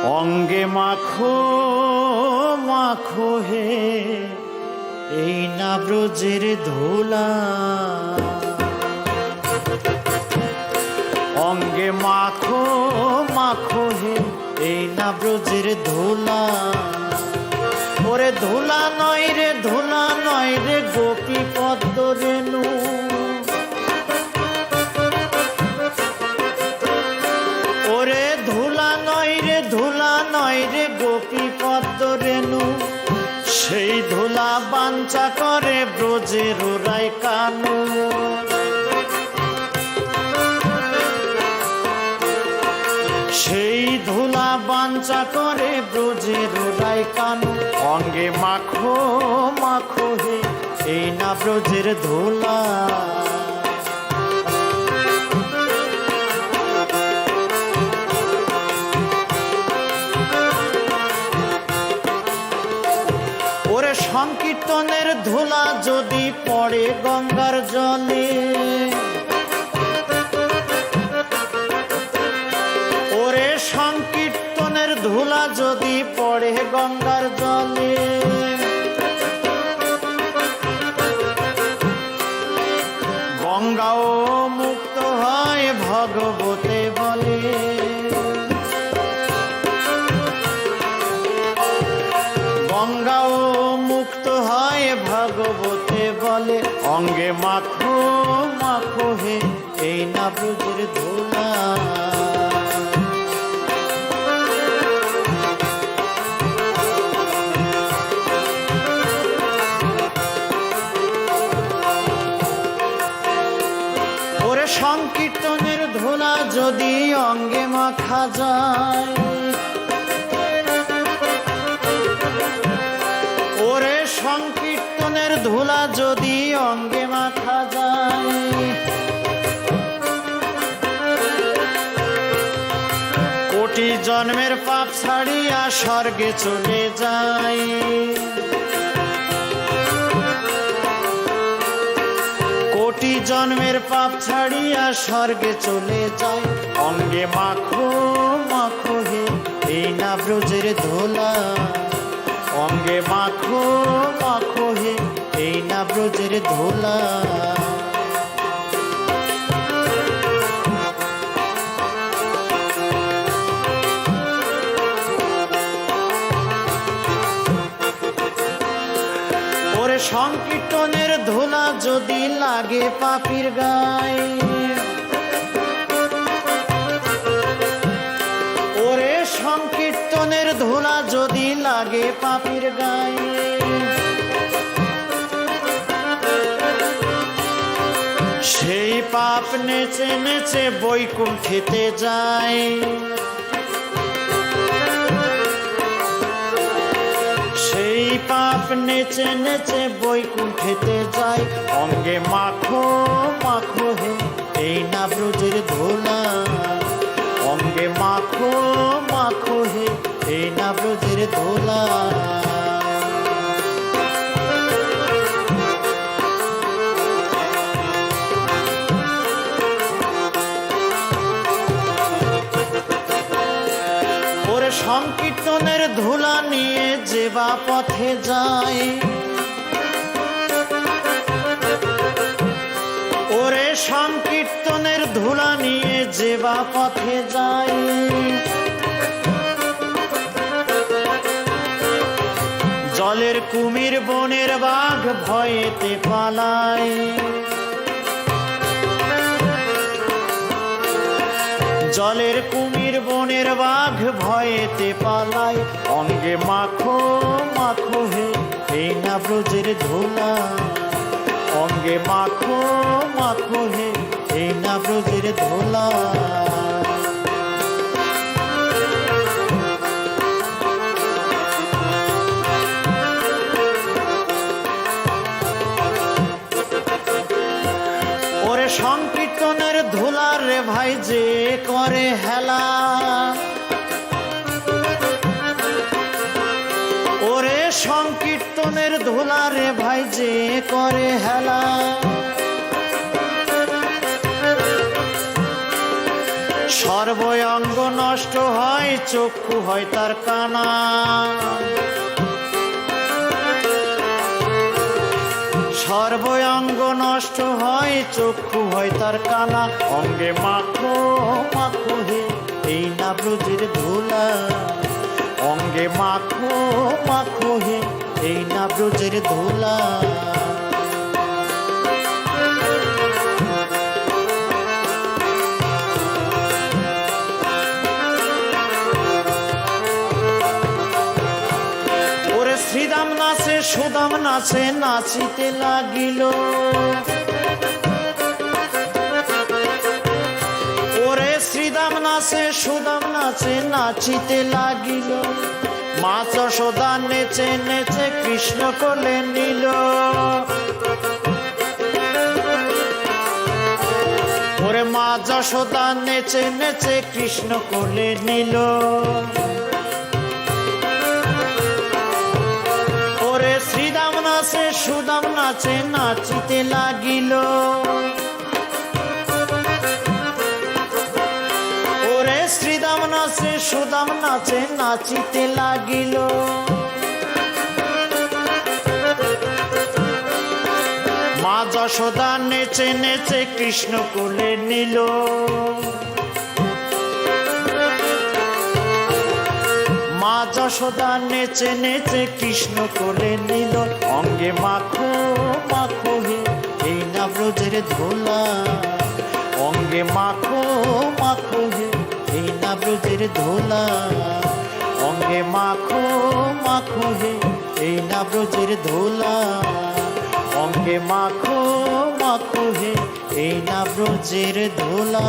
অঙ্গে মাখো মাখো হে এই না ব্রজের ধুলা, অঙ্গে মাখো মাখো হে এই না ব্রজের ধুলা। ওরে ধুলা নয় রে ধুলা নয় রে গোপী পদ্ম রেণু, ওরে ধুলা নয় রে ধুলা নয় রে গোপী পদ্ম রেণু, সেই ধুলা বাঞ্ছা করে ব্রজের রায় কানু। সেই ধুলা বাঞ্ছা করে ব্রজের রায় কানু। অঙ্গে মাখো মাখো হে এই না ব্রজের ধুলা। ওরে সংকীর্তনের ধুলা যদি পড়ে গঙ্গার জলে, ওরে সংকীর্তনের ধুলা যদি পড়ে গঙ্গার জলে, গঙ্গাও মুক্ত হয় ভগবতে বলে। গঙ্গাও মুক্ত হয় ভগবতে বলে। অঙ্গে মাখো মাখো হে এই না ব্রজের ধুলা। ওরে সংকীর্তনের ধুলা যদি অঙ্গে মাখা যায়, ওরে সংকীর্তনের ধুলা যদি অঙ্গে মাখা যায়, কোটি জন্মের পাপ ছাড়িয়া স্বর্গে চলে যায়। কোটি জন্মের পাপ ছাড়িয়া স্বর্গে চলে যায়। অঙ্গে মাখো মাখো হে এই না ব্রজের ধুলা। অঙ্গে মাখো মাখো হে এই না ব্রজের ধুলা। ওরে সংকীর্তনের ধুলা যদি লাগে পাপীর গায়ে, ওরে সংকীর্তনের ধুলা যদি লাগে পাপীর গায়ে, সেই পাপ নেচে নেচে বৈকুণ্ঠেতে যায়। সেই পাপ নেচে নেচে বৈকুণ্ঠেতে যায়। অঙ্গে মাখো মাখো হে এই না ব্রজের ধুলা। অঙ্গে মাখো মাখো হে এই না ব্রজের ধুলা। ওরে সংকীর্তনের ধুলা নিয়ে যে বা পথে যায়, ওরে সংকীর্তনের ধুলা নিয়ে যে বা পথে যায়, জলের কুমির বনের বাঘ ভয়েতে পালায়। জলের কুমির বনের বাঘ ভয়েতে পালায়। অঙ্গে মাখো মাখো হে এই না ব্রজের ধুলা। অঙ্গে মাখো মাখো হে এই না ব্রজের ধুলা। ওরে সংকীর্তনের ধুলা রে ভাই যে করে হেলা, ওরে সংকীর্তনের ধুলা রে ভাই যে করে হেলা। সর্বঙ্গ নষ্ট হয়, চক্ষু হয় তার কানা। সর্বঙ্গ নষ্ট হয়, চক্ষু হয় তার কানা। অঙ্গে মাখো মাখো হে এই না ব্রজের ধুলা, অঙ্গে মাখো মাখো হে এই না ব্রজের ধুলা। শ্রীদাম নাচে সুদাম নাচে, নাচিতে লাগিল। ওরে শ্রীদাম নাচে সুদাম নাচে, নাচিতে লাগিল। মা যশোদা নেচে নেচে কৃষ্ণ কোলে নিল। ওরে মা যশোদা নেচে নেচে কৃষ্ণ কোলে নিল। শ্রীদাম নাচে সুদাম নাচে, নাচিতে লাগিল। ওরে শ্রীদাম নাচে সুদাম নাচে, নাচিতে লাগিল। মা যশোদা নেচে নেচে কৃষ্ণ কোলে নিল। মা যশোদা নেচে নেচে কৃষ্ণ কোলে নিল। অঙ্গে মাখো মাখো হে এই না ব্রজের ধুলা, অঙ্গে মাখো মাখো হে এই না ব্রজের ধুলা। অঙ্গে মাখো মাখো হে এই না ব্রজের ধুলা, অঙ্গে মাখো মাখো হে এই না ব্রজের ধুলা।